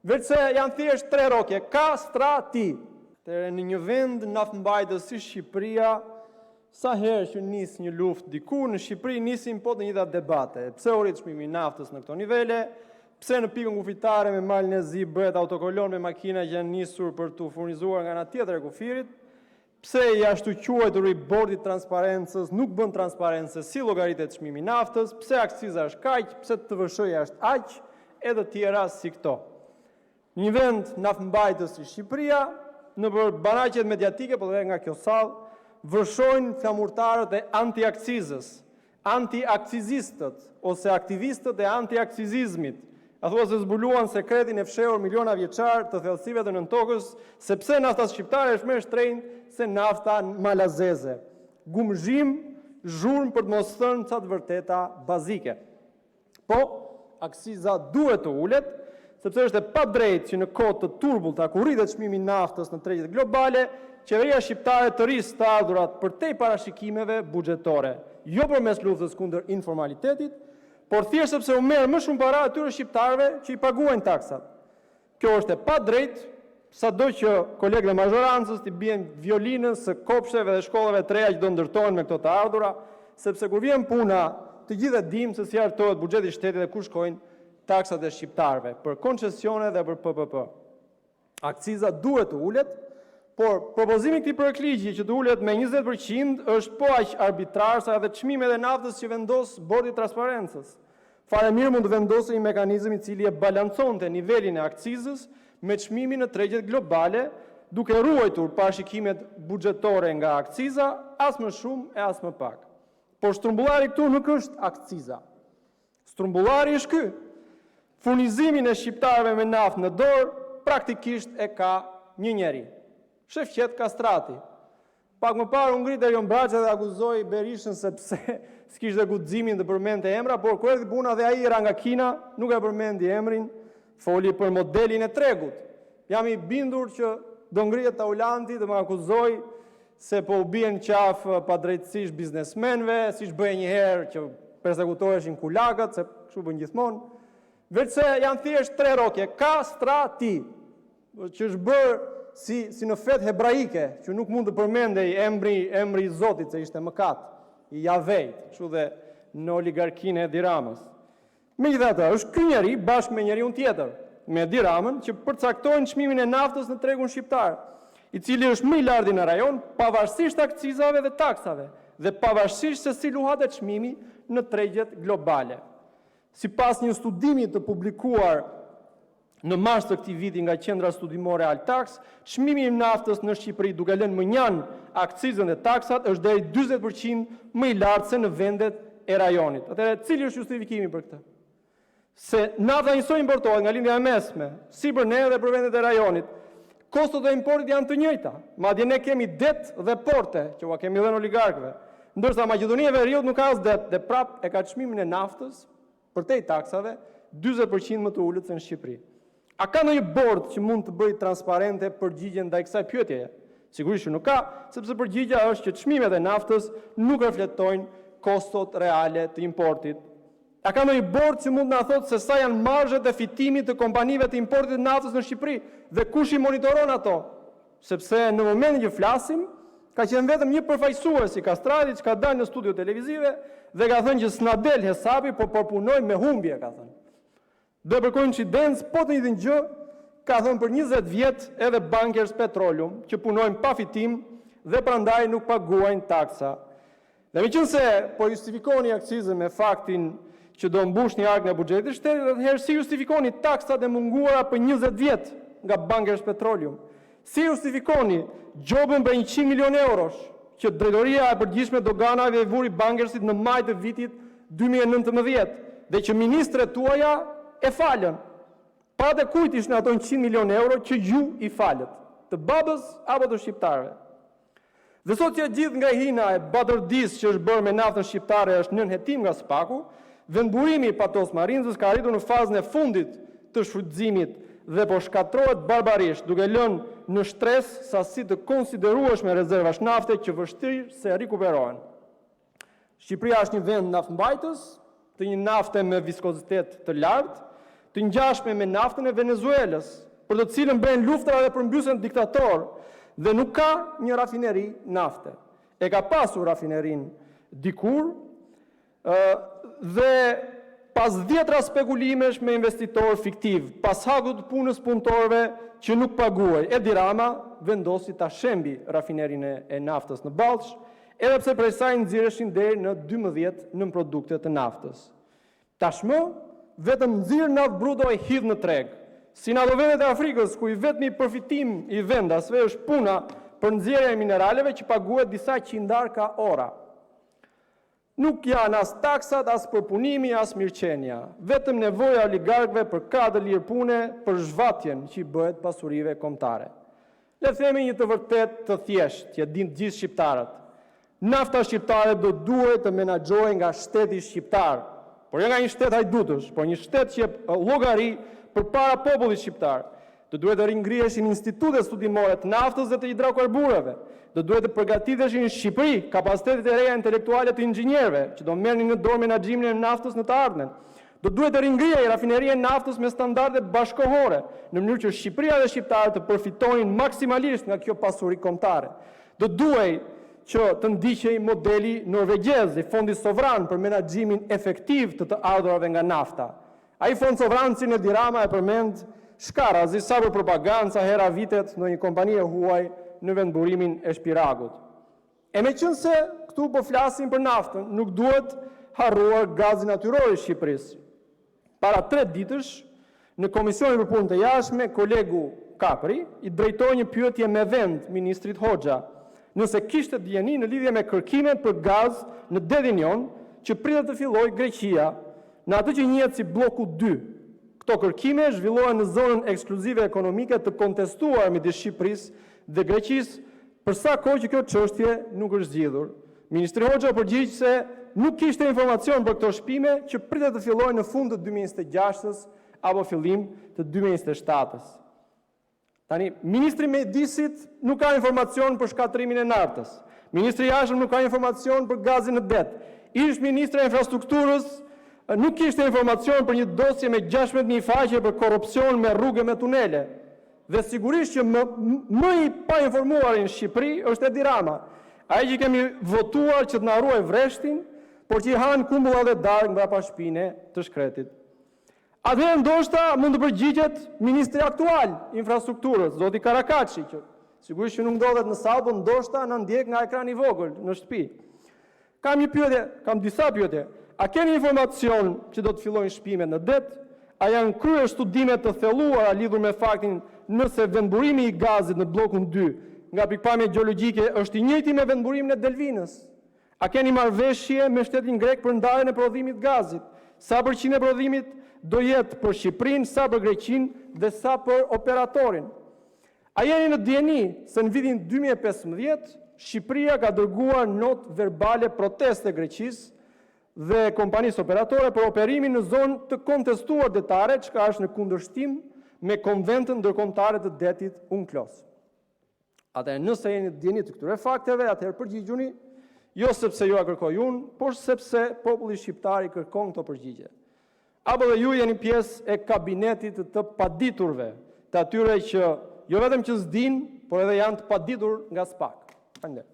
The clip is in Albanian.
Veçse janë thjesht 3 rrokje, kastrati. Në një vend naftëmbajtës si Shqipëria, sa herë që nis një luftë diku, në Shqipëri nisin po të njëjta debate. Pse u rrit çmimi i naftës në këto nivele? Pse në pikën kufitare me malin e zi bëhet autokolon me makina që janë nisur për të furnizuar nga ana tjetër e kufirit? Pse i ashtu quajtur i bordi transparencës nuk bën transparencë si llogaritet çmimi i naftës? Pse akciza është kaq? Pse TVSH-ja është aq? Edhe tjera si këto. Një vend naftëmbajtës si Shqipëria, në baraqet mediatike, po dhe nga kjo sallë, vërshojnë flamurtarët e anti-akcizës, anti-akcizistët, ose aktivistët e anti-akcizizmit. A thua se zbuluan sekretin e fshehur miliona vjeçar të thellësive të nëntokës, sepse nafta shqiptare është më e shtrenjtë se nafta malazeze. Gumzhim, zhurmë për të mos thënë ca të vërteta bazike. Po, akciza duhet të ulet, sepse është e padrejtë që në kohë të turbullta ku rritet çmimi i naftës në tregjet globale, qeveria shqiptare të rrisë të ardhurat përtej parashikimeve buxhetore, jo përmes luftës kundër informalitetit, por thjesht sepse u merr më shumë para atyre shqiptarëve që i paguajnë taksat. Kjo është e padrejtë, sado që kolegët e mazhorancës t'i bien violinës së kopshteve dhe shkollave të reja që do ndërtohen me këto të ardhura, sepse kur vjen puna, të gjithë e dimë se si hartohet buxheti i shtetit dhe ku shkojnë taksat e shqiptarëve për koncesione dhe për PPP. Akciza duhet të ulet, por propozimi i këtij projektligji që të ulet me 20% është po aq arbitrar sa edhe çmimet e naftës që vendos bordi i transparencës. Fare mirë mund të vendosë një mekanizëm i cili e balanconte nivelin e akcizës me çmimin në tregjet globale, duke ruajtur parashikimet buxhetore nga akciza, as më shumë e as më pak. Por strumbullari këtu nuk është akciza. Strumbullari është ky. Furnizimin e shqiptarëve me naftë në dorë praktikisht e ka një njeri. Shefqet Kastrati. Pak më parë u ngrit Erion Braçi dhe akuzoi Berishën sepse s'kishte guximin të përmendte emra, por kur erdhi puna dhe ai era nga Kina, nuk e përmendi emrin, foli për modelin e tregut. Jam i bindur që do ngrihet Taulanti dhe më akuzoi se po u bien qafë padrejtësisht biznesmenëve, siç bëhej një herë që persekutoheshin kulakët, se kështu bën gjithmonë. Veçse janë thjesht 3 rrokje, kastrati, që është bërë si në fet hebraike, që nuk mund të përmendej emri i Zotit, se ishte mëkat, i Javejt, kështu dhe në oligarkinë e Edi Ramës. Megjithatë, është ky njeri bashkë me njeriu tjetër, me Edi Ramën, që përcaktojnë çmimin e naftës në tregun shqiptar, i cili është më i lartë në rajon, pavarësisht akcizave dhe taksave, dhe pavarësisht se si luhatet çmimi në tregjet globale. Sipas një studimi të publikuar në mars të këtij viti nga Qendra Studimore Altax, çmimi i naftës në Shqipëri duke lënë mënjan akcizën dhe taksat është deri 40% më i lartë se në vendet e rajonit. Atëherë, cili është justifikimi për këtë? Se nafta njësoj importohet nga lindja e mesme, si për ne dhe për vendet e rajonit, kostot e importit janë të njëjta. Madje ne kemi det dhe porte, që ua kemi dhënë oligarkëve, ndërsa Maqedonia e Veriut nuk ka as det dhe prap e ka çmimin e naftës përtej taksave 40% më të ulët se në Shqipëri. A ka ndonjë bord që mund të bëjë transparente përgjigjen ndaj kësaj pyetjeje? Sigurisht që nuk ka, sepse përgjigja është që çmimet e naftës nuk reflektojnë kostot reale të importit. A ka ndonjë bord që mund të na thotë se sa janë marzhet e fitimit të kompanive të importit të naftës në Shqipëri dhe kush i monitoron ato? Sepse në momentin që flasim, ka qenë vetëm një përfaqësues i Kastratit që ka dalë në studio televizive dhe ka thënë që s'na del hesapi, por punojmë me humbje, ka thënë. Dhe për koincidencë, po të njëjtën gjë, ka thënë për 20 vjet edhe Bankers Petroleum, që punojnë pa fitim dhe prandaj nuk paguajnë taksa. Dhe meqense po justifikoni akcizën me faktin që do mbush një ark nga buxheti i shtetit, atëherë si justifikoni taksat e munguara për 20 vjet nga Bankers Petroleum? Si justifikoni gjobën për 100 milion eurosh që drejtoria e përgjithshme doganave e vuri Bankersit në maj të vitit 2019 dhe që ministret tuaja e falën? Pa dhe kujt ishin ato 100 milion euro që ju i falët, të babës apo të shqiptarëve? Dhe sot që gjithë nga hina e batërdis që është bërë me naftën shqiptare është nën hetim nga SPAK-u, vendburimi i Patos Marinzës ka arritur në fazën e fundit të shfrytëzimit dhe po shkatrohet barbarisht, duke lënë në shtres sasi të konsiderueshme rezervash nafte që vështirë se rikuperohen. Shqipëria është një vend naftëmbajtës, të një nafte me viskozitet të lartë, të ngjashme me naftën e Venezuelës, për të cilën bëhen luftra dhe përmbysen diktator, dhe nuk ka një rafineri nafte. E ka pasur rafinerin dikur, dhe pas 10 spekulimesh me investitor fiktiv, pas hakut të punës punëtorëve që nuk paguaj, Edi Rama vendosi ta shembi rafinerin e naftës në Ballsh, edhe pse prej saj nxirreshin deri në 12 nën produkte të naftës. Tashmë, vetëm nxirr naftë bruto e hidh në treg. Si në ato vendet e Afrikës, ku i vetmi përfitim i vendasve është puna për nxjerrjen e mineraleve që paguhet disa qindar ka ora. Nuk janë as taksat, as përpunimi, as mirëqenia. Vetëm nevoja oligarkëve për kadër lirë pune për zhvatjen që i bëhet pasurive kombëtare. Le themi një të vërtet të thjesht, që din të gjithë shqiptarët. Nafta shqiptare do duhet të menaxhohej nga shteti shqiptar, por jo nga një shtet hajdutësh, por një shtet që llogari përpara popullit shqiptar. Do duhet të ringriheshin institutet studimore të naftës dhe të hidrokarbureve. Do duhet të përgatiteshin në Shqipëri kapacitetet e reja intelektuale të inxhinierëve, që do merrnin në dorë menaxhimin e naftës në të ardhmen. Do duhet të ringrihej rafineria e naftës me standarde bashkëkohore, në mënyrë që Shqipëria dhe shqiptarët të përfitonin maksimalisht nga kjo pasuri kombëtare. Do duhej që të ndiqej modeli norvegjez i fondit sovran për menaxhimin efektiv të ardhurave nga nafta. Ai fond sovran si në Edi Rama e përmend shkarazi sa për propagandë sa hera vitet në një kompani e huaj në vendburimin e Shpiragut. E meqense këtu po flasim për naftën, nuk duhet harruar gazi natyror i Shqipërisë. Para 3 ditësh, në Komisionin për Punë të Jashtme, kolegu Kapri i drejtoi një pyetje me vend ministrit Hoxha, nëse kishte dieni në lidhje me kërkimet për gaz në Dedin Jon, që pritet të fillojë Greqia, në atë që njihet si bloku 2. Këto kërkime zhvillohen në zonën ekskluzive ekonomike të kontestuar midis Shqipërisë dhe Greqisë, për sa kohë që kjo çështje nuk është zgjidhur. Ministri Hoxha përgjigj se nuk kishte informacion për këto shpime që pritet të fillojnë në fund të 2026-s apo fillim të 2027-s. Tani, Ministri Mjedisit nuk ka informacion për shkatrimin e naftës. Ministri Jashtëm nuk ka informacion për gazin në det. Ish Ministri e Infrastrukturës nuk kishte informacion për një dosje me 16.000 faqe për korrupsion me rrugë me tunele. Dhe sigurisht që më i pa informuar në Shqipëri është Edi Rama. Ai që kemi votuar që të na ruaj vreshtin, por që i han kumbulla dhe darkë mbrapa shpine të shkretit. Atëherë ndoshta mund të përgjigjet ministri aktual i infrastrukturës, zoti Karakaçi, që sigurisht që nuk ndodhet në sallë, por ndoshta na ndjek nga ekrani i vogël në shtëpi. Kam disa pyetje. A keni informacion që do të fillojnë shpimet në det? A janë kryer studime të thelluara lidhur me faktin nëse vendburimi i gazit në bllokun 2 nga pikpamje gjeologjike është i njëjti me vendburimin e Delvinës? A keni marrëveshje me shtetin grek për ndarjen e prodhimit të gazit? Sa përqind e prodhimit do jetë për Shqipërinë, sa për Greqinë dhe sa për operatorin? A jeni në dieni se në vitin 2015 Shqipëria ka dërguar notë verbale proteste Greqisë dhe kompanisë operatore për operimin në zonë të kontestuar detare, çka është në kundërshtim me konventën ndërkombëtare të detit UNCLOS. Atëherë, nëse jeni të dieni të këtyre fakteve, atëherë përgjigjuni, jo sepse ju a kërkoj unë, por sepse populli shqiptar i kërkon këto përgjigje. Apo dhe ju jeni pjesë e kabinetit të paditurve, të atyre që jo vetëm që s'din, por edhe janë të paditur nga SPAK. Faleminderit.